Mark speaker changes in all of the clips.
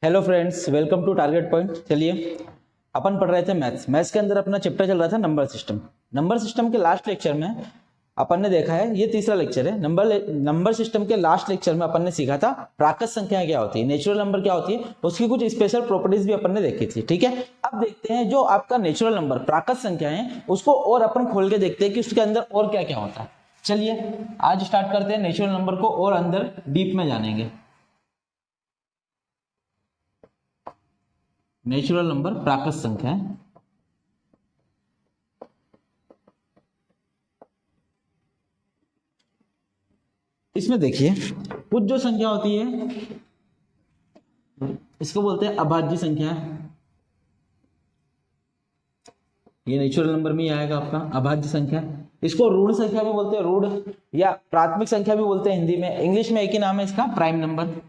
Speaker 1: Hello friends, welcome to Target Point. चलिए, अपन पढ़ रहे थे मैथ्स के अंदर अपना चैप्टर चल रहा था नंबर सिस्टम के लास्ट लेक्चर में अपन ने देखा है, ये तीसरा लेक्चर है। नंबर सिस्टम के लास्ट लेक्चर में अपन ने सीखा था प्राकृत संख्या क्या होती है, नेचुरल नंबर क्या होती है, उसकी कुछ स्पेशल प्रॉपर्टीज भी अपन ने देखी थी। ठीक है, अब देखते हैं जो आपका नेचुरल नंबर प्राकृत संख्या है उसको और अपन खोल के देखते हैं कि उसके अंदर और क्या क्या होता है। चलिए आज स्टार्ट करते हैं नेचुरल नंबर को और अंदर डीप में जानेंगे। नेचुरल नंबर प्राकृत संख्या है। इसमें देखिए कुछ जो संख्या होती है इसको बोलते हैं अभाज्य संख्या। ये नेचुरल नंबर में ही आएगा आपका अभाज्य संख्या। इसको ऋण संख्या भी बोलते हैं, ऋण या प्राथमिक संख्या भी बोलते हैं हिंदी में। इंग्लिश में एक ही नाम है इसका, प्राइम नंबर।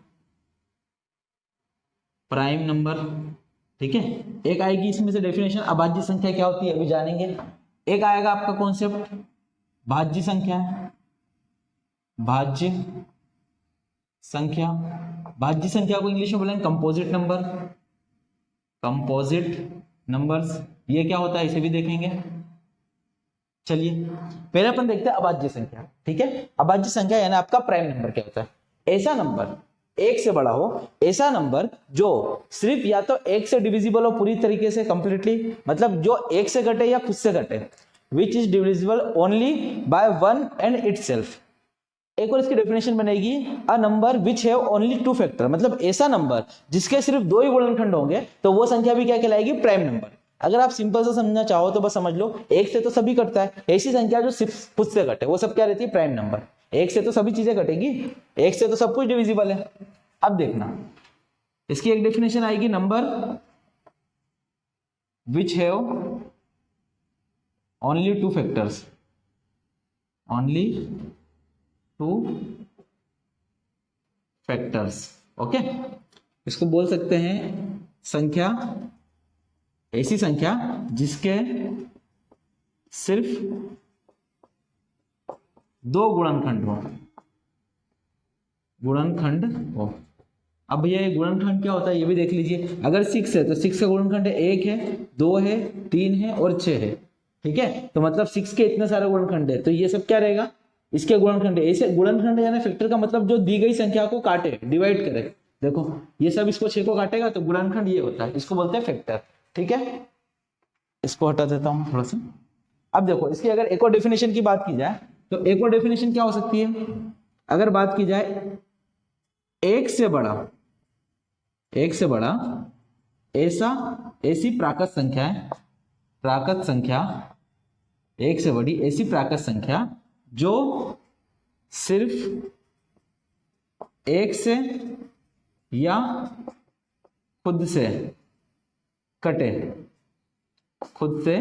Speaker 1: प्राइम नंबर, ठीक है। एक आएगी इसमें से डेफिनेशन, अभाज्य संख्या क्या होती है अभी जानेंगे। एक आएगा आपका कॉन्सेप्ट भाज्य संख्या। भाज्य संख्या, भाज्य संख्या को इंग्लिश में बोलेंगे कंपोजिट नंबर। कंपोजिट नंबर्स, ये क्या होता है इसे भी देखेंगे। चलिए पहले अपन देखते हैं अभाज्य संख्या। ठीक है, अभाज्य संख्या यानी आपका प्राइम नंबर क्या होता है। ऐसा नंबर एक से बड़ा हो, ऐसा नंबर जो सिर्फ या तो एक से डिविजिबल हो पूरी तरीके से कंप्लीटली, मतलब जो एक से घटे या खुद से घटे, which is divisible only by one and itself. एक और इसकी डेफिनेशन बनेगी a number which have only two factor, मतलब ऐसा नंबर जिसके सिर्फ दो ही गुणनखंड होंगे तो वो संख्या भी क्या कहलाएगी, प्राइम नंबर। अगर आप सिंपल से समझना चाहो तो बस समझ लो एक से तो सभी कटता है, ऐसी संख्या जो सिर्फ खुद से कटे वो सब क्या रहती है, प्राइम नंबर। एक से तो सभी चीजें कटेगी, एक से तो सब कुछ डिविजिबल है। अब देखना इसकी एक डेफिनेशन आएगी, number which have only two factors. Only two factors, okay. इसको बोल सकते हैं संख्या, ऐसी संख्या जिसके सिर्फ दो गुणनखंड हो। गुणनखंड हो। अब भैया ये गुणनखंड क्या होता है ये भी देख लीजिए। अगर 6 है तो 6 का गुणनखंड है 1 है, 2 है, 3 है और 6 है। ठीक है, तो मतलब 6 के इतने सारे गुणनखंड है तो ये सब क्या रहेगा, इसके गुणनखंड है। ऐसे गुणनखंड यानी फैक्टर का मतलब जो दी गई संख्या को काटे, डिवाइड करे। देखो ये सब इसको 6 को काटेगा तो गुणनखंड ये होता है, इसको बोलते हैं फैक्टर। ठीक है, इसको हटा देता हूं थोड़ा सा। अब देखो इसकी अगर एक और डेफिनेशन की बात की जाए तो एक और डेफिनेशन क्या हो सकती है, अगर बात की जाए एक से बड़ा ऐसी प्राकृत संख्या है। प्राकृत संख्या, एक से बड़ी ऐसी प्राकृत संख्या जो सिर्फ एक से या खुद से कटे, खुद से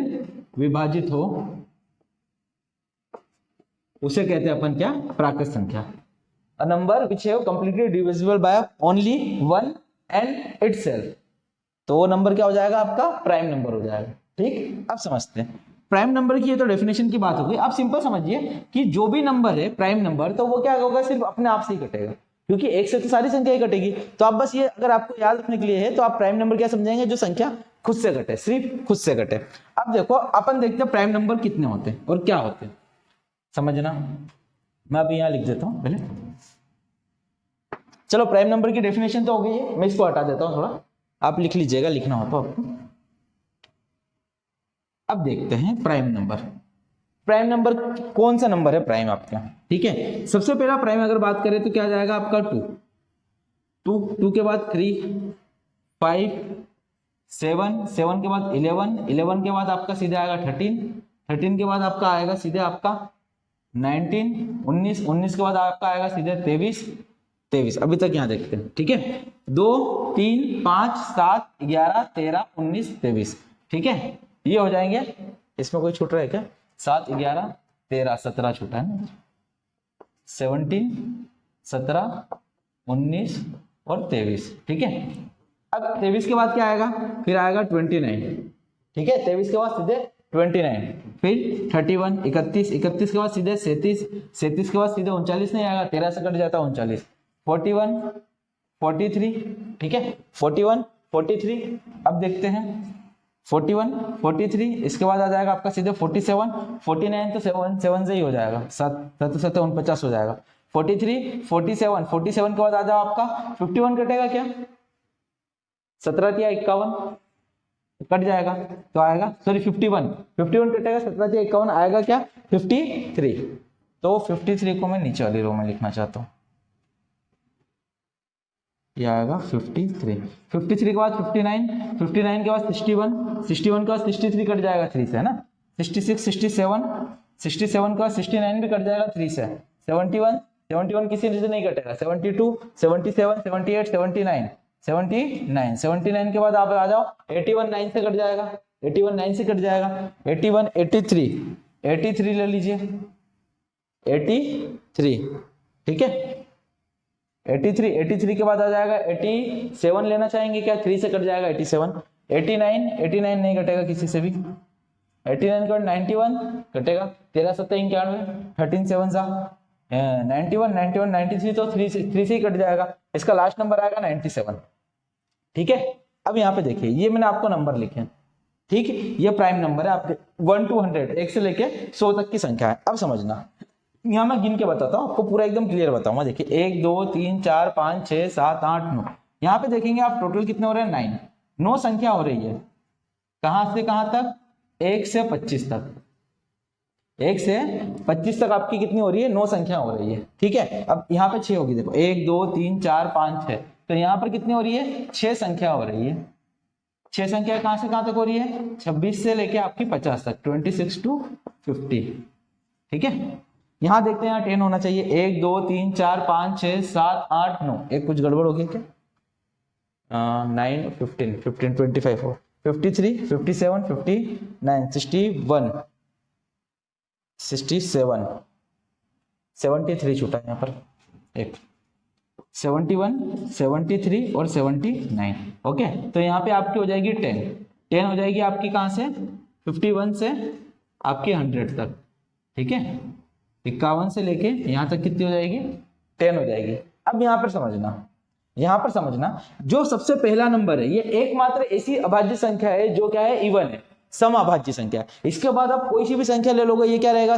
Speaker 1: विभाजित हो, उसे कहते हैं अपन क्या, प्राकृत संख्या। A number which have completely divisible by only one and itself, तो वो नंबर क्या हो जाएगा आपका, प्राइम नंबर हो जाएगा। ठीक, अब समझते हैं प्राइम नंबर की। ये तो डेफिनेशन की बात हो गई। आप सिंपल समझिए कि जो भी नंबर है प्राइम नंबर, तो वो क्या होगा, सिर्फ अपने आप से ही कटेगा, क्योंकि एक से तो सारी संख्या ही कटेगी। तो आप बस ये अगर आपको याद रखने के लिए है तो आप प्राइम नंबर क्या समझेंगे, जो संख्या खुद से कटे, सिर्फ खुद से कटे। अब देखो अपन देखते हैं प्राइम नंबर कितने होते हैं और क्या होते हैं, समझना। मैं अभी यहां लिख देता हूं पहले। चलो प्राइम नंबर की डेफिनेशन तो हो गई है, मैं इसको हटा देता हूं थोड़ा, आप लिख लीजिएगा लिखना हो तो आपको। अब देखते हैं प्राइम नंबर। प्राइम नंबर कौन सा नंबर है प्राइम आपका। ठीक है, सबसे पहला प्राइम अगर बात करें तो क्या आ जाएगा आपका 2 के बाद 3, 5, 7 के बाद 11 के बाद आपका सीधे आएगा 13 के बाद आपका आएगा सीधे आपका 19 के बाद आपका आएगा सीधे 23। अभी तक यहां देखते हैं। ठीक है, 2, 3, 5, 7, 11, 13, 19, 23। ठीक है, ये हो जाएंगे। इसमें कोई छूट रहा है क्या, 7, 11, 13, 17 छूटा है ना, 17, 17, 19 और 23। ठीक है, अब 23 के बाद क्या आएगा, फिर आएगा 29। ठीक है, 23 के बाद सीधे 29, फिर 31, 31 के बाद सीधे 37 के बाद सीधे 39 नहीं आएगा, 13 से कट जाता है 39, 41, 43, ठीक है, 41, 43। अब देखते हैं 41, 43, इसके बाद आ जाएगा आपका सीधे 47, 49 तो 7 से ही हो जाएगा, 7 7 49 हो जाएगा। 43, 47, 47 के बाद आ जाओ आपका 51 कटेगा क्या, 17 या 51 कट जाएगा तो आएगा, सॉरी 51, 51 कटेगा, 17 या 51 आएगा क्या, 53। तो 53 को मैं नीचे वाली रो में लिखना चाहता हूँ, यह आएगा 53। 53 के बाद 59, 59 के बाद 61, 61 के बाद 63 कट जाएगा 3 से, है ना, 66, 67, 67 के बाद 69 भी कट जाएगा 3 से, 71, 71 किसी से नहीं कटेगा, 72, 77, 78, 79, 79, 79 के बाद आप आ जाओ 81, 9 से कट जाएगा, 81 9 से कट जाएगा, 81, 83, 83 ले लीजिए, 83, ठीक है, 83, 83 के बाद आ जाएगा 87 लेना चाहेंगे क्या, 3 से कट जाएगा 87, 89, 89 नहीं कटेगा किसी से भी, 89 के बाद 91 कटेगा, 13 7 91, 13 7 सा 91, 91, 93 तो 3 से ही कट जाएगा, इसका लास्ट नंबर आएगा 97, ठीक है। अब यहाँ पे देखिए ये मैंने आपको नंबर लिखे, ठीक है, ये प्राइम नंबर है आपके 1 to 100, 1 से लेके 100 तक की संख्या है। अब समझना, यहाँ मैं गिन के बताता हूँ आपको, पूरा एकदम क्लियर बताऊंगा। देखिए 1 2 3 4 5 6 7 8 9, यहाँ पे देखेंगे आप टोटल कितने हो रहे हैं, 9 संख्या हो रही है। कहां से कहां तक, 1 से 25 तक, 1 से 25 तक आपकी कितनी हो रही है, 9 संख्या हो रही है, ठीक है। अब यहाँ पे 6 होगी, देखो 1 2 3 4 5 6, तो यहाँ पर कितनी हो रही है, 6 संख्या हो रही है। 6 संख्या कहां से कहां तक हो रही है, 26 से लेके आपकी 50 तक, 26 to 50, ठीक है। यहां देखते हैं, यहाँ 10 होना चाहिए, 1 2 3 4 5 6 7 8 9, एक कुछ गड़बड़ हो गया क्या, 9 15 15 25 हो, 53 57 59 61 67 73 छूटा यहाँ पर एक, 71 73 और 79, ओके। तो यहाँ पे आपकी हो जाएगी 10 हो जाएगी आपकी, कहां से, 51 से आपकी 100 तक, ठीक है, 51 से लेके यहाँ तक कितनी हो जाएगी, 10 हो जाएगी। अब यहाँ पर समझना, जो सबसे पहला नंबर है ये एकमात्र ऐसी अभाज्य संख्या है जो क्या है, इवन है, सम अभाज्य संख्या है। इसके बाद आप कोई सी भी संख्या ले लोगे, ये क्या रहेगा,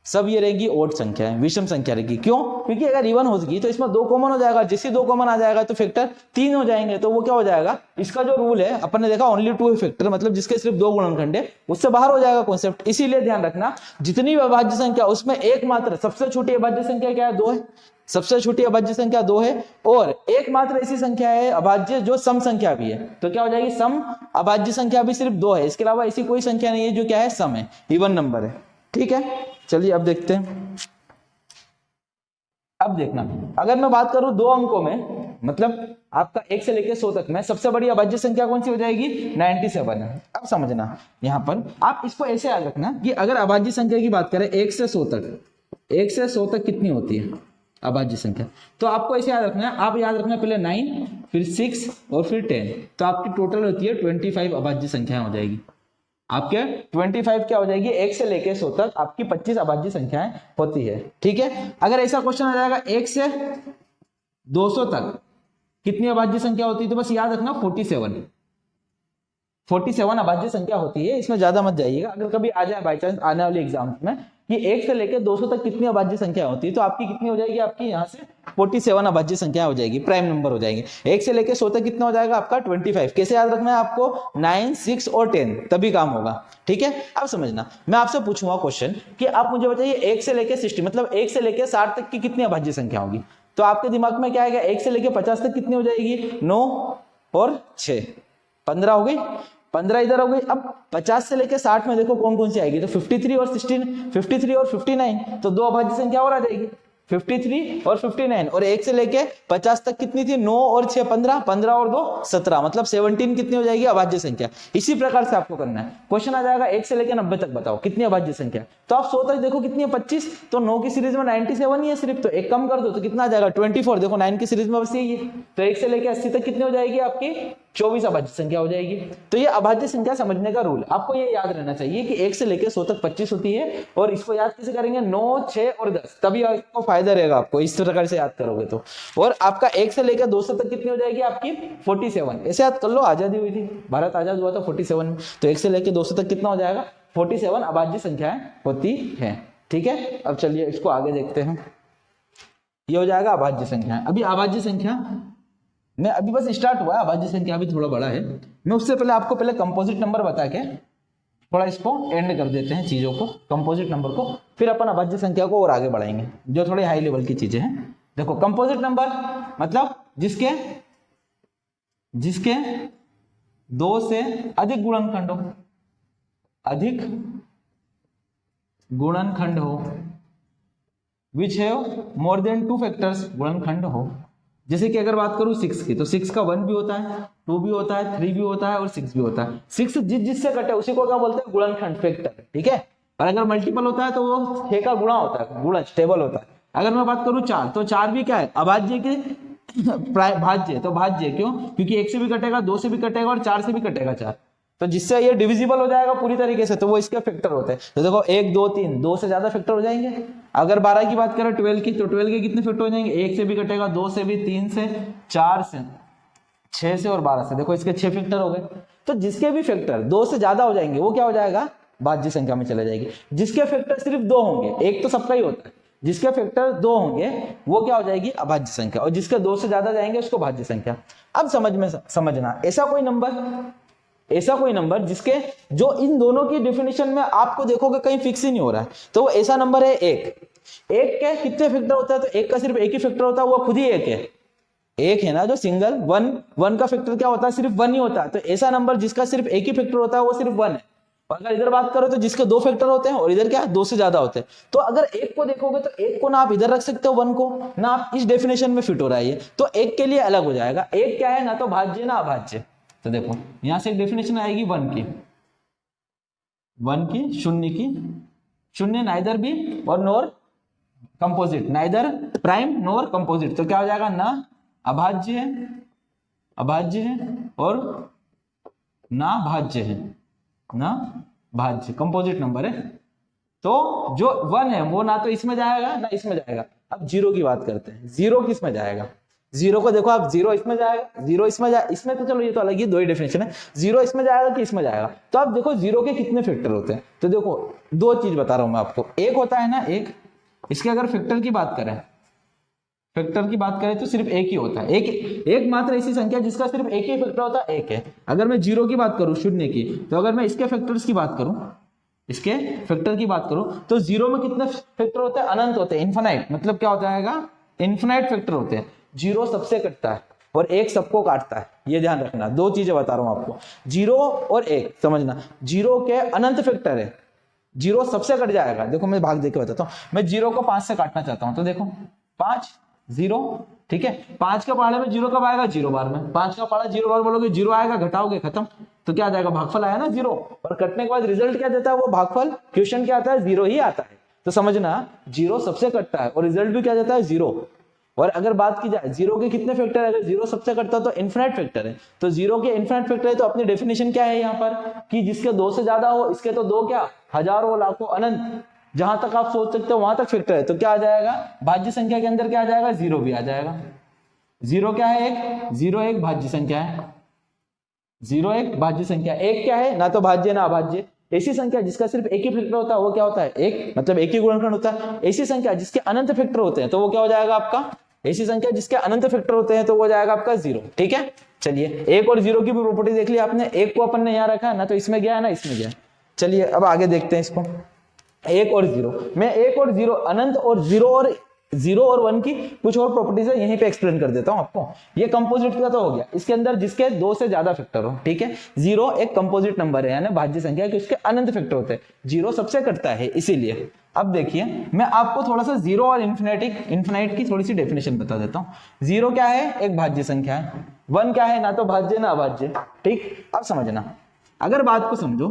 Speaker 1: सब ये रहेगी ओड संख्या है, विषम संख्या रहेगी। क्यों, क्योंकि अगर इवन होगी तो इसमें 2 कॉमन हो जाएगा, जैसे 2 कॉमन आ जाएगा तो फैक्टर 3 हो जाएंगे, तो वो क्या हो जाएगा, इसका जो रूल है अपन ने देखा ओनली 2 फैक्टर, मतलब जिसके सिर्फ 2 गुणनखंड है, उससे बाहर हो जाएगा कॉन्सेप्ट। इसीलिए ध्यान रखना, जितनी भी अभाज्य संख्या उसमें एकमात्र सबसे छोटी अभाज्य संख्या क्या है, 2 है, सबसे छोटी अभाज्य संख्या 2 है, और एकमात्र ऐसी संख्या है अभाज्य जो सम संख्या भी है, तो क्या हो जाएगी, सम अभाज्य संख्या भी सिर्फ 2 है, इसके अलावा ऐसी कोई संख्या नहीं है जो क्या है, सम है, इवन नंबर है, ठीक है। चलिए अब देखते हैं। अब देखना, अगर मैं बात करूं 2 अंकों में, मतलब आपका 1 से लेकर 100 तक में सबसे बड़ी अभाज्य संख्या कौन सी हो जाएगी, 97 है। अब समझना, यहां पर आप इसको ऐसे याद रखना कि अगर अभाज्य संख्या की बात करें 1 से 100 तक, 1 से 100 तक कितनी होती है अभाज्य संख्या, तो आपको ऐसे याद रखना है, आप याद रखना पहले 9 फिर 6 और फिर 10, तो आपकी टोटल होती है 25 अभाज्य संख्याएं हो जाएगी। आपके 25 क्या हो जाएगी, 1 से लेके 100 तक आपकी 25 अभाज्य संख्याएं होती है, ठीक है। अगर ऐसा क्वेश्चन आ जाएगा 1 से 200 तक कितनी अभाज्य संख्या होती है, तो बस याद रखना 47 अभाज्य संख्या होती है, इसमें ज्यादा मत जाइएगा। अगर कभी आ जाए बाई चांस आने वाले एग्जाम में कि 1 से लेकर 200 तक कितनी अभाज्य संख्या होती है, तो आपकी कितनी हो जाएगी, आपकी यहाँ से 47 अभाज्य संख्या हो जाएगी, प्राइम नंबर हो जाएंगे। 1 से लेकर 100 तक कितना हो जाएगा आपका 25। कैसे याद रखना है आपको, 9 6 और 10, तभी काम होगा, ठीक है। अब समझना, मैं आपसे पूछूंगा क्वेश्चन कि आप मुझे बताइए 1 से लेकर 60, मतलब 1 से लेकर 60 तक की कितनी अभाज्य संख्या होगी, तो आपके दिमाग में क्या आएगा, 1 से लेकर 50 तक कितनी हो जाएगी, 9 और 6 15 हो गई, 15 इधर हो गई। अब 50 से लेकर 60 में देखो कौन कौन सी आएगी, तो 53 और 59, तो 2 अभाज्य संख्या और आ जाएगी, 53 और 59, और 1 से लेके 50 तक कितनी थी, 9 और 6 15, 15 और 2 17, मतलब 17 कितनी हो जाएगी अभाज्य संख्या। इसी प्रकार से आपको करना है। क्वेश्चन आ जाएगा 1 से लेके 90 तक बताओ कितनी अभाज्य संख्या, तो आप 100 तक देखो कितनी है 25, तो 9 की सीरीज में 97 ही है सिर्फ, तो एक कम कर दो तो कितना आ जाएगा 24, देखो 9 की सीरीज में बस यही है, तो 1 से लेके 80 तक कितनी हो जाएगी आपकी 24 अभाज्य संख्या हो जाएगी। तो ये अभाज्य संख्या समझने का रूल, आपको ये याद रहना चाहिए कि 1 से लेकर 100 तक 25 होती है, और इसको याद कैसे करेंगे 9, 6 और 10, तभी आपको फायदा रहेगा आपको इस प्रकार से याद करोगे तो। और आपका 1 से लेकर 200 तक कितनी हो जाएगी आपकी 47, ऐसे याद कर लो, आजादी हुई थी, भारत आजाद हुआ था 47 में, तो 1 से लेकर 200 तक कितना हो जाएगा 47 अभाज्य संख्याएं होती है। ठीक है, अब चलिए इसको आगे देखते हैं। ये हो जाएगा अभाज्य संख्या। अभी अभाज्य संख्या में अभी बस स्टार्ट हुआ है, अभाज्य संख्या अभी थोड़ा बड़ा है। मैं उससे पहले आपको पहले कंपोजिट नंबर बता के थोड़ा इसको एंड कर देते हैं चीजों को, कंपोजिट नंबर को, फिर अपन अभाज्य संख्या को और आगे बढ़ाएंगे जो थोड़े हाई लेवल की चीजें हैं। देखो कंपोजिट नंबर मतलब जिसके 2 से अधिक गुणनखंड हो, अधिक गुणनखंड हो, which have more than 2 factors, गुणनखंड हो। जैसे कि अगर बात करूं 6 की, तो 6 का 1 भी होता है, 2 भी होता है, 3 भी होता है और 6 भी होता है। 6 जिससे कटे उसी को क्या बोलते हैं गुणनखंड, फैक्टर। ठीक है, और अगर मल्टीपल होता है तो वो 6 का गुणा होता है, गुणज टेबल होता है। अगर मैं बात करूं 4, तो 4 भी क्या है अभाज्य के भाज्य, तो भाज्य क्यों, क्योंकि 1 से भी कटेगा, 2 से भी कटेगा और 4 से भी कटेगा 4, तो जिससे ये डिविजिबल हो जाएगा पूरी तरीके से, तो वो इसके फैक्टर होते हैं। तो देखो 1, 2, 3, 2 से ज्यादा फैक्टर हो जाएंगे। अगर 12 की बात करें 12 की, तो 12 के कितने फैक्टर हो जाएंगे, 1 से भी कटेगा, 2 से भी, 3 से, 4 से, 6 से और 12 से, देखो इसके 6 फैक्टर हो गए। तो जिसके भी फैक्टर 2 से ज्यादा हो जाएंगे वो क्या हो जाएगा भाज्य संख्या में चले जाएगी। जिसके फैक्टर सिर्फ 2 होंगे, एक तो सबका ही होता है, जिसके फैक्टर 2 होंगे वो क्या हो जाएगी अभाज्य संख्या, और जिसके 2 से ज्यादा जाएंगे उसको भाज्य संख्या। अब समझना ऐसा कोई नंबर जिसके जो इन दोनों की डेफिनेशन में आपको देखोगे कहीं फिक्स ही नहीं हो रहा है, तो वो ऐसा नंबर है 1 के कितने फैक्टर होता है, तो 1 का सिर्फ एक ही फैक्टर होता है, वो खुद ही 1 है। 1 है ना जो सिंगल, 1 का फैक्टर क्या होता है सिर्फ 1 ही होता है। तो ऐसा नंबर जिसका सिर्फ एक ही फैक्टर होता है वो सिर्फ 1 है। और अगर इधर बात करो तो जिसके 2 फैक्टर होते हैं और इधर क्या 2 से ज्यादा होते हैं। तो अगर 1 को देखोगे तो 1 को ना आप इधर रख सकते हो, 1 को ना आप इस डेफिनेशन में फिट हो रहा है ये, तो 1 के लिए अलग हो जाएगा। 1 क्या है ना तो भाज्य ना अभाज्य। तो देखो यहां से एक डेफिनेशन आएगी 1 की, शून्य नाइदर बी और nor composite, neither prime nor composite, तो क्या हो जाएगा ना अभाज्य है और ना भाज्य, कंपोजिट नंबर है। तो जो 1 है वो ना तो इसमें जाएगा ना इसमें जाएगा। अब 0 की बात करते हैं, 0 किस में जाएगा, 0 को देखो आप 0 इसमें जाएगा, 0 इसमें जाए, इसमें तो चलो ये तो अलग ही 2 ही डेफिनेशन है। 0 इसमें जाएगा कि इसमें जाएगा, तो आप देखो 0 के कितने फैक्टर होते हैं। तो देखो 2 चीज बता रहा हूं मैं आपको, एक होता है ना 1, इसके अगर फैक्टर की बात करें तो सिर्फ 1 ही होता है, एक मात्र ऐसी संख्या जिसका सिर्फ एक ही फैक्टर होता है 1 है। अगर मैं 0 की बात करूं, शून्य की, तो अगर मैं इसके फैक्टर्स की बात करूं, तो 0 में कितने फैक्टर होते हैं, अनंत होते हैं, इन्फिनाइट, मतलब क्या हो जाएगा इन्फिनाइट फैक्टर होते हैं। 0 सबसे कटता है और 1 सबको काटता है, ये ध्यान रखना। 2 चीजें बता रहा हूं आपको, 0 और 1 समझना। 0 के अनंत फैक्टर है, 0 सबसे कट जाएगा। देखो मैं भाग देके बताता हूं, मैं 0 को 5 से काटना चाहता हूं, तो देखो 5 0, ठीक है। 5 के पहाड़े में 0 कब आएगा, 0 बार में। 5 का पहाड़ा 0 बार बोलोगे 0 आएगा, घटाओगे खत्म, तो क्या आ जाएगा भागफल आया ना 0, और कटने के बाद रिजल्ट क्या देता है वो भागफल, क्वेश्चन क्या आता है 0 ही आता है। तो समझना 0 सबसे कटता है और रिजल्ट भी क्या देता है 0। और अगर बात की जाए 0 के कितने फैक्टर है, अगर 0 सबसे कटता है तो इन्फिनिट फैक्टर है। तो 0 के इन्फिनिट फैक्टर है, तो अपनी डेफिनेशन क्या है यहाँ पर कि जिसके 2 से ज्यादा हो, इसके तो 2 क्या हजारों लाखों अनंत, जहां तक आप सोच सकते हो वहां तक फैक्टर है। तो क्या आ जाएगा भाज्य संख्या के अंदर क्या आ जाएगा 0 भी आ जाएगा। 0 क्या है 0 एक भाज्य संख्या है, 0 एक भाज्य संख्या, 1 क्या है ना तो भाज्य ना अभाज्य। ऐसी संख्या जिसका सिर्फ एक ही फैक्टर होता है वो क्या होता है 1, मतलब एक ही गुणनखंड होता है। ऐसी संख्या जिसके अनंत फैक्टर होते हैं तो वो क्या हो जाएगा आपका, ऐसी संख्या जिसके अनंत फैक्टर होते हैं तो वो हो जाएगा आपका 0। ठीक है, चलिए 1 और 0 की भी प्रॉपर्टी देख ली आपने। 1 को अपन ने यहाँ रखा है ना तो इसमें गया है ना इसमें गया। चलिए अब आगे देखते हैं इसको, 1 और 0। मैं 1 और 0 अनंत और 0 और 1 की कुछ और प्रॉपर्टीज है यहीं पे एक्सप्लेन कर देता हूं आपको। ये कंपोजिट का तो हो गया, इसके अंदर जिसके 2 से ज्यादा फैक्टर हो, ठीक है। 0 एक कंपोजिट नंबर है यानी भाज्य संख्या कि उसके अनंत फैक्टर होते हैं, 0 सबसे कटता है इसीलिए। अब देखिए मैं आपको थोड़ा सा 0 और इन्फिनाइट की थोड़ी सी डेफिनेशन बता देता हूं। 0 क्या है एक भाज्य संख्या है, 1 क्या है ना तो भाज्य ना अभाज्य। ठीक, अब समझना, अगर बात को समझो,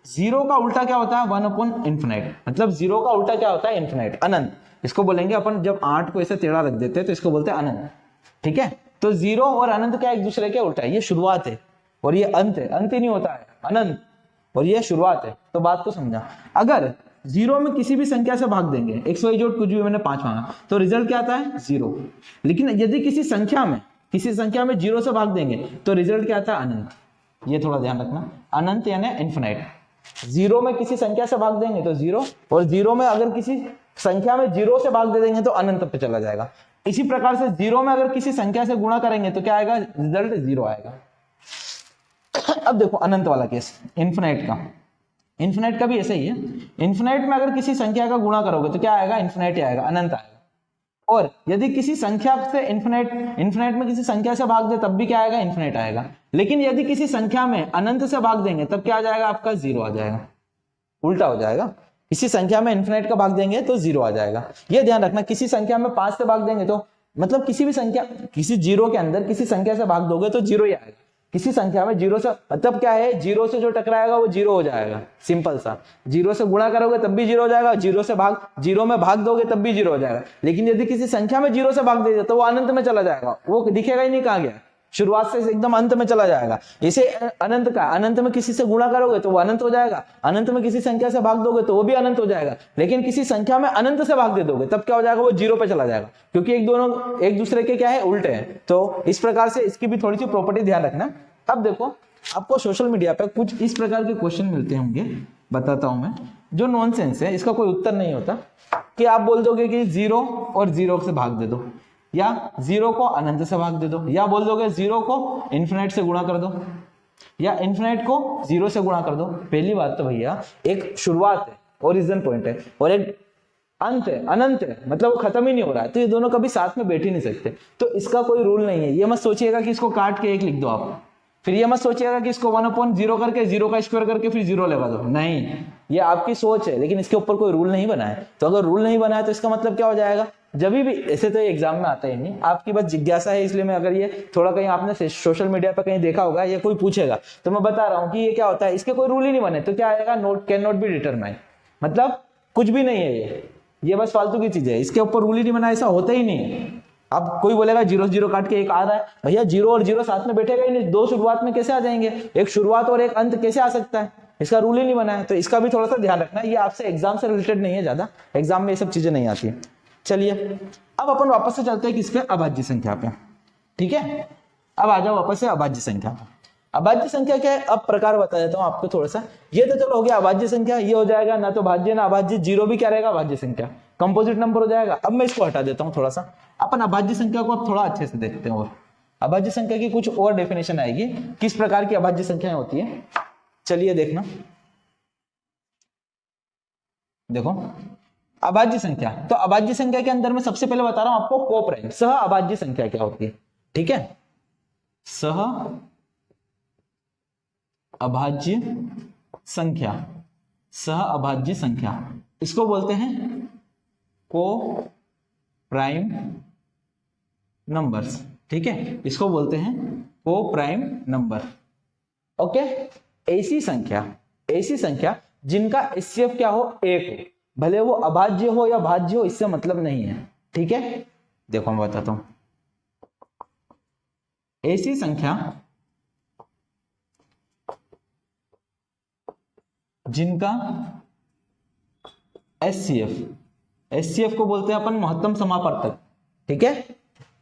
Speaker 1: 0 का उल्टा क्या होता है 1 इन्फिनाइट, मतलब 0 का उल्टा क्या होता है इन्फिनाइट, अनंत। इसको बोलेंगे अपन, जब 8 को ऐसे टेढ़ा रख देते हैं तो इसको बोलते हैं अनंत। ठीक है, तो जीरो और अनंत क्या एक दूसरे के उल्टा है, ये शुरुआत है और ये अंत है, अंत ही नहीं होता है अनंत, और ये शुरुआत है। तो बात को समझा, अगर जीरो में किसी भी संख्या से भाग देंगे, XY जोड़ कुछ भी, मैंने 5 मांगा, तो रिजल्ट क्या आता है 0। लेकिन यदि किसी संख्या में जीरो से भाग देंगे तो रिजल्ट क्या आता है अनंत। ये थोड़ा ध्यान रखना, अनंत यानी इन्फिनाइट। जीरो में किसी संख्या से भाग देंगे तो जीरो, और जीरो में अगर किसी संख्या में जीरो से भाग दे देंगे तो अनंत पे चला जाएगा। इसी प्रकार से जीरो में अगर किसी संख्या से गुणा करेंगे तो क्या आएगा, रिजल्ट 0 आएगा। अब देखो अनंत वाला केस, इन्फिनाइट का भी ऐसा ही है। इन्फिनाइट में अगर किसी संख्या का गुणा करोगे तो क्या आएगा, इन्फिनाइट ही आएगा, अनंत आएगा। और यदि किसी संख्या से इन्फिनाइट में किसी संख्या से भाग दे तब भी क्या आएगा, इन्फिनाइट आएगा। लेकिन यदि किसी संख्या में अनंत से भाग देंगे तब क्या आ जाएगा, आपका 0 आ जाएगा, उल्टा हो जाएगा। किसी संख्या में इन्फिनाइट का भाग देंगे तो 0 आ जाएगा। ये ध्यान रखना, किसी संख्या में 5 से भाग देंगे तो मतलब किसी भी संख्या, किसी जीरो के अंदर किसी संख्या से भाग दोगे तो 0 ही आएगा। किसी संख्या में जीरो से मतलब क्या है, जीरो से जो टकराएगा वो 0 हो जाएगा, सिंपल सा। जीरो से गुणा करोगे तब भी 0 हो जाएगा, जीरो में भाग दोगे तब भी 0 हो जाएगा। लेकिन यदि किसी संख्या में 0 से भाग दे तो वो अनंत में चला जाएगा, वो दिखेगा ही नहीं कहाँ गया, शुरुआत से एकदम अंत में चला जाएगा। इसे अनंत में किसी से गुणा करोगे तो वो अनंत हो जाएगा, अनंत में किसी संख्या से भाग दोगे तो वो भी अनंत हो जाएगा। लेकिन किसी संख्या में अनंत से भाग दे दोगे तब क्या हो जाएगा, वो 0 पे चला जाएगा, क्योंकि दोनों एक दूसरे के क्या है, उल्टे हैं। तो इस प्रकार से इसकी भी थोड़ी सी प्रॉपर्टी ध्यान रखना। अब देखो, आपको सोशल मीडिया पे कुछ इस प्रकार के क्वेश्चन मिलते होंगे, बताता हूं मैं, जो नॉनसेंस है, इसका कोई उत्तर नहीं होता। कि आप बोल दोगे कि 0 और 0 से भाग दे दो, या 0 को अनंत से भाग दे दो, या बोल दोगे 0 को इन्फिनाइट से गुणा कर दो, या इन्फिनाइट को 0 से गुणा कर दो। पहली बात तो भैया, एक शुरुआत है, ओरिजिन पॉइंट है, और एक अंत है, अनंत है, मतलब वो खत्म ही नहीं हो रहा है, तो ये दोनों कभी साथ में बैठ ही नहीं सकते। तो इसका कोई रूल नहीं है। ये मत सोचिएगा कि इसको काट के 1 लिख दो आप, फिर ये मत सोचिएगा कि इसको 1/0 करके 0 का स्क्वायर करके फिर 0 लगा दो, नहीं, ये आपकी सोच है, लेकिन इसके ऊपर कोई रूल नहीं बना है। तो अगर रूल नहीं बना है तो इसका मतलब क्या हो जाएगा, जब भी, ऐसे तो एग्जाम में आता ही नहीं, आपकी बस जिज्ञासा है, इसलिए मैं, अगर ये थोड़ा कहीं आपने सोशल मीडिया पर कहीं देखा होगा, ये कोई पूछेगा तो मैं बता रहा हूँ कि ये क्या होता है, इसके कोई रूल ही नहीं बने तो क्या आएगा, कैन नॉट बी डिटरमाइन, मतलब कुछ भी नहीं है, ये बस फालतू की चीज है, इसके ऊपर रूल ही नहीं बना, ऐसा होता ही नहीं। अब कोई बोलेगा 0 0 काट के 1 आ रहा है, भैया 0 और 0 साथ में बैठेगा ही नहीं, 2 शुरुआत में कैसे आ जाएंगे, एक शुरुआत और एक अंत कैसे आ सकता है, इसका रूल ही नहीं बना है। तो इसका भी थोड़ा सा ध्यान रखना, ये आपसे एग्जाम से रिलेटेड नहीं है, ज्यादा एग्जाम में ये सब चीजें नहीं आती है। चलिए अब अपन वापस से चलते हैं किस पे, अभाज्य संख्या पे, ठीक है। अब आ जाओ वापस से अभाज्य संख्या पे। अभाज्य संख्या क्या है, अब प्रकार बता देता हूं आपको थोड़ा सा। ये तो चलो हो गया अभाज्य संख्या, ये हो जाएगा ना तो भाज्य ना अभाज्य, 0 भी क्या रहेगा, अभाज्य संख्या, कंपोजिट नंबर हो जाएगा। अब मैं इसको हटा देता हूं थोड़ा सा, अपन अभाज्य संख्या को अब थोड़ा अच्छे से देखते हैं। और अभाज्य संख्या की कुछ और डेफिनेशन आएगी, किस प्रकार की अभाज्य संख्याएं होती है, चलिए देखना। देखो अभाज्य संख्या, तो अभाज्य संख्या के अंदर मैं सबसे पहले बता रहा हूं आपको कोप्राइम, सह अभाज्य संख्या क्या होती है, ठीक है। सह अभाज्य संख्या, सह अभाज्य संख्या, इसको बोलते हैं को प्राइम नंबर्स, ठीक है, इसको बोलते हैं को प्राइम नंबर। ओके, ऐसी संख्या जिनका HCF क्या हो, 1 हो, भले वो अभाज्य हो या भाज्य हो, इससे मतलब नहीं है, ठीक है। देखो मैं बताता हूं, ऐसी संख्या जिनका HCF को बोलते हैं अपन महत्तम समापवर्तक, ठीक है,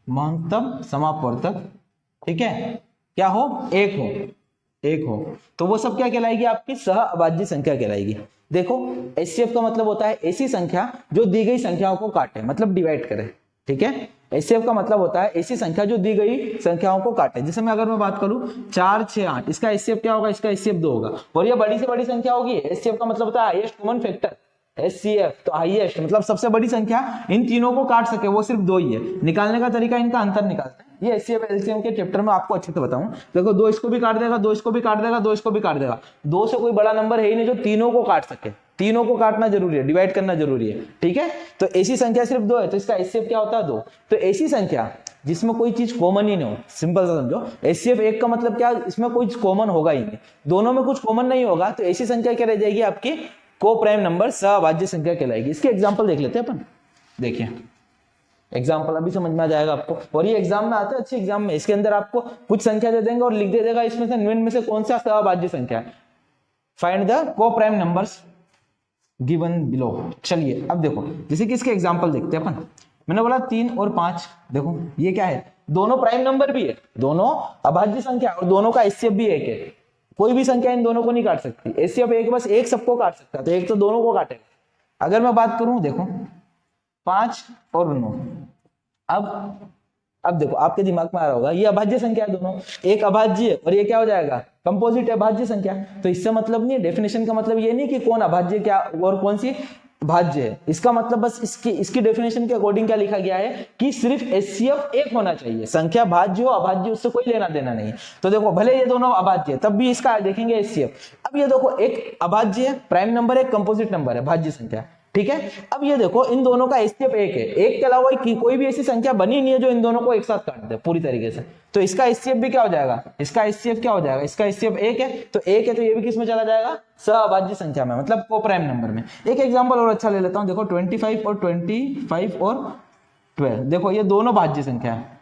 Speaker 1: महत्तम समापवर्तक, ठीक है, क्या हो, 1 हो, तो वो सब क्या कहलाएगी, आपकी सह अभाज्य संख्या कहलाएगी। देखो HCF का मतलब होता है ऐसी संख्या जो दी गई संख्याओं को काटे, मतलब डिवाइड करे, ठीक है। HCF का मतलब होता है ऐसी संख्या जो दी गई संख्याओं को काटे। जैसे मैं अगर मैं बात करूं 4 6 8, इसका HCF क्या होगा, इसका HCF 2 होगा, और ये बड़ी से बड़ी संख्या होगी। HCF का मतलब होता है हाईएस्ट कॉमन फैक्टर, HCF तो हाईएस्ट मतलब सबसे बड़ी संख्या, इन तीनों को काट सके वो सिर्फ 2 ही है। निकालने का तरीका इनका अंतर निकालते हैं, ये HCF LCM के चैप्टर में आपको अच्छे से बताऊं। देखो 2 इसको भी काट देगा, 2 इसको भी काट देगा, 2 इसको भी काट देगा, 2 से कोई बड़ा नंबर है ही नहीं जो तीनों को काट सके, तीनों को काटना जरूरी है, डिवाइड करना जरूरी है, ठीक है। तो ऐसी संख्या सिर्फ 2 है, तो इसका HCF क्या होता है, 2। तो ऐसी संख्या जिसमें कोई चीज कॉमन ही नहीं हो, सिंपल सा समझो, HCF 1 का मतलब क्या, इसमें कोई कॉमन होगा ही नहीं, दोनों में कुछ कॉमन नहीं होगा, तो ऐसी संख्या क्या रह जाएगी, आपकी को प्राइम नंबर, सह अभाज्य संख्या कहलाएगी। इसके एग्जांपल देख लेते हैं अपन, देखिए एग्जाम्पल अभी समझ में आ जाएगा आपको। और ये एग्जाम में आता है, अच्छे एग्जाम में, इसके अंदर आपको कुछ संख्या दे देंगे और लिख दे देगा इसमें से निम्न में से कौन सा सहअभाज्य संख्या है। Find the co-prime numbers given below. चलिए अब देखो, जैसे कि इसके एग्जाम्पल देखते हैं अपन। मैंने बोला 3 और 5, देखो ये क्या है, दोनों प्राइम नंबर भी है, दोनों अभाज्य संख्या और दोनों का एचसीएफ भी एक है। कोई भी संख्या इन दोनों को नहीं काट सकती, एचसीएफ एक, बस एक सबको काट सकता है, तो एक तो दोनों को काटेगा। अगर मैं बात करूं, देखो 5 और 9, अब देखो आपके दिमाग में आ रहा होगा ये अभाज्य संख्या है दोनों, एक अभाज्य है और ये क्या हो जाएगा, कंपोजिट अभाज्य संख्या। तो इससे मतलब नहीं है, डेफिनेशन का मतलब ये नहीं कि कौन अभाज्य क्या और कौन सी भाज्य है, इसका मतलब बस इसकी डेफिनेशन के अकॉर्डिंग क्या लिखा गया है कि सिर्फ एचसीएफ एक होना चाहिए, संख्या भाज्य हो अभाज्य उससे कोई लेना देना नहीं। तो देखो भले ये दोनों अभाज्य है तब भी इसका देखेंगे एचसीएफ। अब ये देखो एक अभाज्य है, प्राइम नंबर है, कंपोजिट नंबर है, भाज्य संख्या, ठीक है। अब ये देखो इन दोनों का एचसीएफ एक है, एक के अलावा कोई भी ऐसी संख्या बनी नहीं है जो इन दोनों को एक साथ काट दे पूरी तरीके से। तो इसका एचसीएफ भी क्या हो जाएगा, इसका एचसीएफ क्या हो जाएगा, इसका एचसीएफ एक है, तो एक है तो ये भी किस में चला जाएगा, सहअभाज्य संख्या में, मतलब को-प्राइम नंबर में। एक एग्जांपल और अच्छा ले लेता हूं, देखो 25 और 12, देखो ये दोनों भाज्य संख्या है,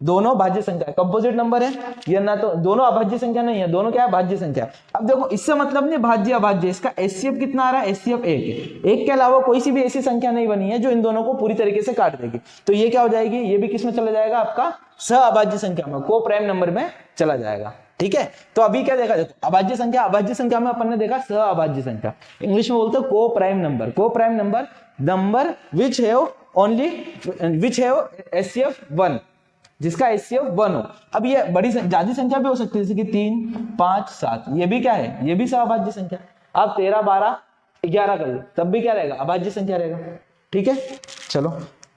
Speaker 1: दोनों भाज्य संख्या है, कंपोजिट नंबर है ये, ना तो दोनों अभाज्य संख्या नहीं है, दोनों क्या है, भाज्य संख्या। अब देखो इससे मतलब नहीं भाज्य अभाज्य, इसका एचसीएफ कितना आ रहा है, एचसीएफ एक है, एक के अलावा कोई सी भी ऐसी संख्या नहीं बनी है जो इन दोनों को पूरी तरीके से काट देगी। तो ये क्या हो जाएगी, ये भी किस में चला जाएगा, आपका सहअभाज्य संख्या में, को-प्राइम नंबर में चला जाएगा, ठीक है। तो अभी क्या देखा, देखो अभाज्य संख्या, अभाज्य संख्या में अपन ने देखा सहअभाज्य संख्या, इंग्लिश में बोलते हैं co-prime number. Co-prime number which have HCF 1, जिसका एचसीएफ 1 हो। अब ये बड़ी ज्यादा संख्या भी हो सकती है, जैसे कि 3, 5, 7, ये भी क्या है, ये भी सहअभाज्य संख्या। आप 13, 12, 11 कर लो तब भी क्या रहेगा, अभाज्य संख्या रहेगा, ठीक है। चलो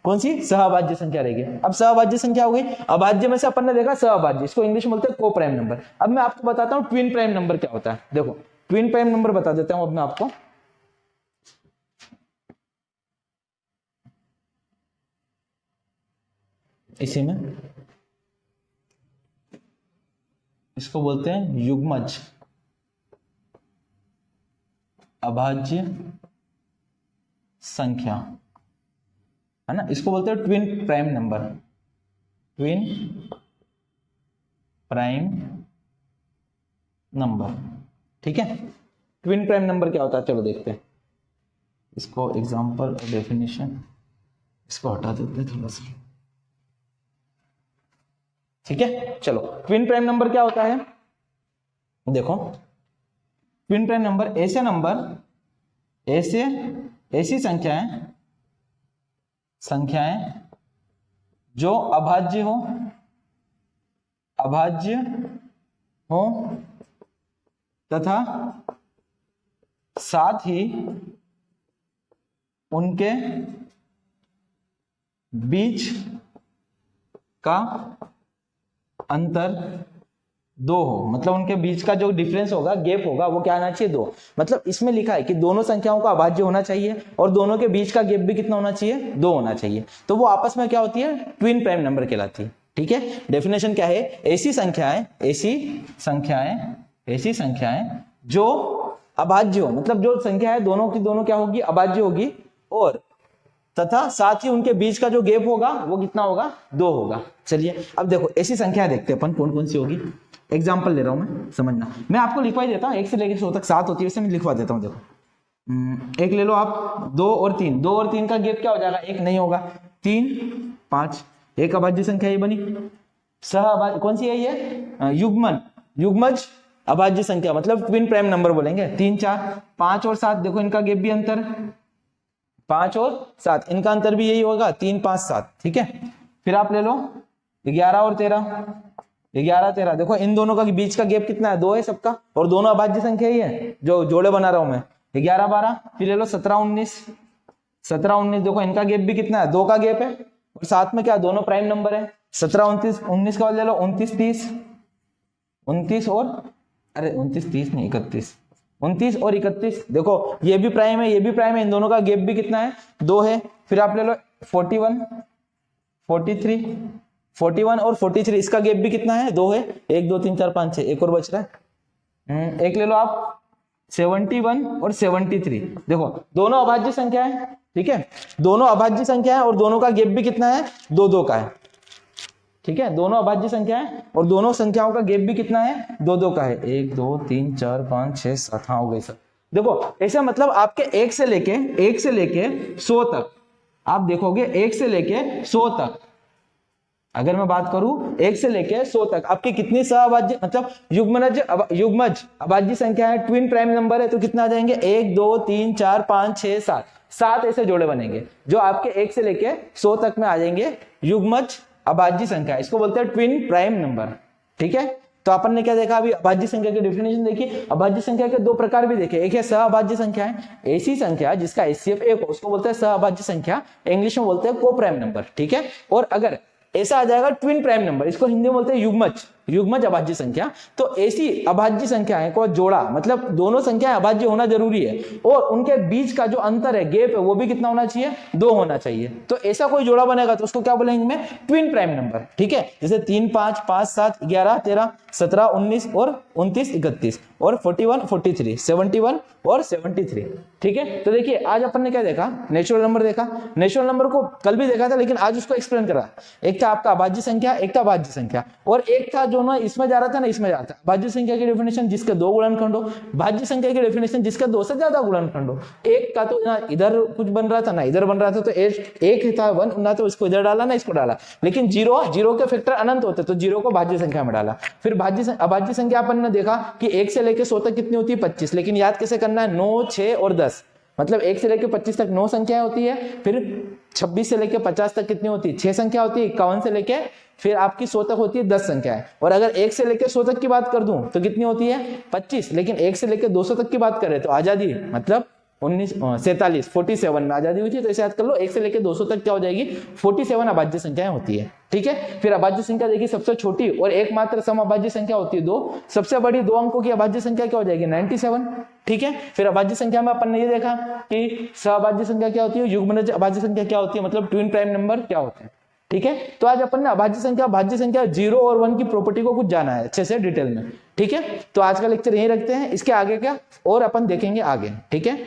Speaker 1: कौन सी, सहअभाज्य संख्या रहेगी। अब सहअभाज्य संख्या हो गई, अभाज्य में से अपन ने देखा सहअभाज्य, इसको इंग्लिश में बोलते हैं को-प्राइम नंबर। अब मैं आपको बताता हूँ ट्विन प्राइम नंबर क्या होता है। देखो ट्विन प्राइम नंबर बता देता हूं अब मैं आपको। इसी में इसको बोलते हैं युग्मज अभाज्य संख्या, है ना, इसको बोलते हैं twin prime number, twin prime number, ठीक है। ट्विन प्राइम नंबर क्या होता है, चलो देखते हैं इसको, एग्जांपल और डेफिनेशन, इसको हटा देते हैं थोड़ा सा, ठीक है। चलो ट्विन प्राइम नंबर क्या होता है, देखो ट्विन प्राइम नंबर ऐसी संख्याएं जो अभाज्य हो तथा साथ ही उनके बीच का अंतर 2 हो, मतलब उनके बीच का जो डिफरेंस होगा, गैप होगा, वो क्या आना चाहिए, 2। मतलब इसमें लिखा है कि दोनों संख्याओं का अभाज्य होना चाहिए और दोनों के बीच का गैप भी कितना होना चाहिए, 2 होना चाहिए। तो वो आपस में क्या होती है, ट्विन प्राइम नंबर कहलाती है, ठीक है। डेफिनेशन क्या है, ऐसी संख्याएं जो अभाज्य हो, मतलब जो संख्या है दोनों की दोनों क्या होगी, अभाज्य होगी, और तथा साथ ही उनके बीच का जो गैप होगा वो कितना होगा, 2 होगा। चलिए अब देखो ऐसी संख्या देखते हैं अपन कौन कौन सी होगी। एग्जांपल ले रहा हूं मैं, समझना, मैं आपको लिखवा ही देता हूं, 1 से लेकर 100 तक 7 होती है, वैसे मैं लिखवा देता हूं। देखो एक ले लो आप, 2 और 3 का गैप क्या हो जाएगा, 1 नहीं होगा, 3, 5, एक अभाज्य संख्या ये बनी। सहअभाज्य कौन सी है ये, युग्मज अभाज्य संख्या, मतलब ट्विन प्राइम नंबर बोलेंगे। 3, 4, 5 और 7, देखो इनका गैप भी अंतर, 5 और 7 इनका अंतर भी यही होगा, 3, 5, 7, ठीक है। फिर आप ले लो 11 और 13, देखो इन दोनों का बीच का गैप कितना है, 2 है सबका, और दोनों अभाज्य संख्या ही है जो जोड़े बना रहा हूं मैं, 11, 12। फिर ले लो 17, 19, देखो इनका गैप भी कितना है, 2 का गैप है, और साथ में क्या, दोनों प्राइम नंबर है। 17, 19 का ले लो 29, 30, 29 और 31, देखो ये भी प्राइम है, ये भी प्राइम है, इन दोनों का गैप भी कितना है, 2 है। फिर आप ले लो 41, 41 और 43, इसका गैप भी कितना है, 2 है, 1, 2, 3, 4, 5, 6, एक और बच रहा है, एक ले लो आप 71 और 73। देखो दोनों अभाज्य संख्या है, ठीक है, दोनों अभाज्य संख्या है और दोनों का गैप भी कितना है, 2-2 का है, ठीक है, दोनों अभाज्य संख्या है और दोनों संख्याओं का गैप भी कितना है, 2-2 का है। 1 2 3 4 5 6 7, हाँ हो गई सर। देखो ऐसा मतलब आपके 1 से लेके 100 तक आप देखोगे, 1 से लेके 100 तक अगर मैं बात करूं 1 से लेके 100 तक आपकी कितनी सहअभाज्य मतलब युग्मज अभाज्य संख्या है, ट्विन प्राइम नंबर है, तो कितना आ जाएंगे, 1 2 3 4 5 6 7, 7 ऐसे जोड़े बनेंगे जो आपके 1 से लेके 100 तक में आ जाएंगे युग्मज अभाज्य संख्या, इसको बोलते हैं ट्विन प्राइम नंबर, ठीक है। तो अपन ने क्या देखा अभी, अभाज्य संख्या की डेफिनेशन देखी। अभाज्य संख्या के दो प्रकार भी देखे, एक है सहअभाज्य संख्या है, ऐसी संख्या जिसका HCF 1 हो उसको बोलते हैं सहअभाज्य संख्या, इंग्लिश में बोलते हैं को प्राइम नंबर, ठीक है। और अगर ऐसा आ जाएगा ट्विन प्राइम नंबर, इसको हिंदी में बोलते हैं युग्मज अभाज्य संख्या। तो ऐसी अभाज्य संख्याएं को जोड़ा, मतलब दोनों संख्याएं अभाज्य होना जरूरी है और उनके बीच का जो अंतर है, गैप है, वो भी कितना होना चाहिए, 2 होना चाहिए। तो ऐसा कोई जोड़ा बनेगा तो उसको क्या बोलेंगे में, ट्विन प्राइम नंबर, ठीक है। जैसे 3 5 5 7 11 13 17 19 और 29 31 और 41 43 71 और 73, ठीक है। तो देखिए आज अपन ने क्या देखा, नेचुरल नंबर देखा। नेचुरल नंबर को कल भी देखा था लेकिन आज उसको एक्सप्लेन करा। एक था आपका अभाज्य संख्या, एक था भाज्य संख्या, और एक था जो ना इसमें जा रहा था ना इसमें जा रहा था। भाज्य संख्या की डेफिनेशन जिसके 2 गुणनखंड हो, भाज्य संख्या की डेफिनेशन जिसका 2 से ज्यादा गुणनखंड हो। एक का तो ना इधर कुछ बन रहा था ना इधर बन रहा था, तो एक था 1 ना, तो इसको इधर डाला ना इसको डाला, लेकिन जीरो के फैक्टर अनंत होते तो जीरो को भाज्य संख्या में डाला। फिर अभाज्य संख्या अपन ने देखा कि 1 से लेकर 100 तक कितनी होती है, 25, लेकिन याद कैसे करना है, 9 6 और 10, मतलब 1 से लेकर 25 तक 9 संख्याएं होती है। फिर 26 से लेकर 50 तक कितनी होती है, 6 संख्या होती है। 51 से लेकर फिर आपकी 100 तक होती है 10 संख्याएं। और अगर 1 से लेकर 100 तक की बात कर दूं तो कितनी होती है, 25, लेकिन 1 से लेकर 200 तक की बात करें तो आजादी मतलब 47 में आजादी हुई थी। तो इसे याद कर लो, 1 से लेकर 200 तक क्या हो जाएगी, 47 अभाज्य संख्याएं होती है, ठीक है। फिर अभाज्य संख्या देखिए सबसे छोटी और एकमात्र सम अभाज्य संख्या होती है 2, सबसे बड़ी 2 अंकों की अभाज्य संख्या क्या हो जाएगी, 97, ठीक है। फिर अभाज्य संख्या में अपन ने ये देखा कि सहअभाज्य संख्या क्या होती है, युग्मज अभाज्य संख्या क्या होती है, मतलब ट्विन प्राइम नंबर क्या होते हैं, ठीक है। तो आज अपन ने अभाज्य संख्या भाज्य संख्या 0 और 1 की प्रॉपर्टी को कुछ जाना है अच्छे से डिटेल में, ठीक है। तो आज का लेक्चर यहीं रखते हैं, इसके आगे क्या और अपन देखेंगे आगे, ठीक है।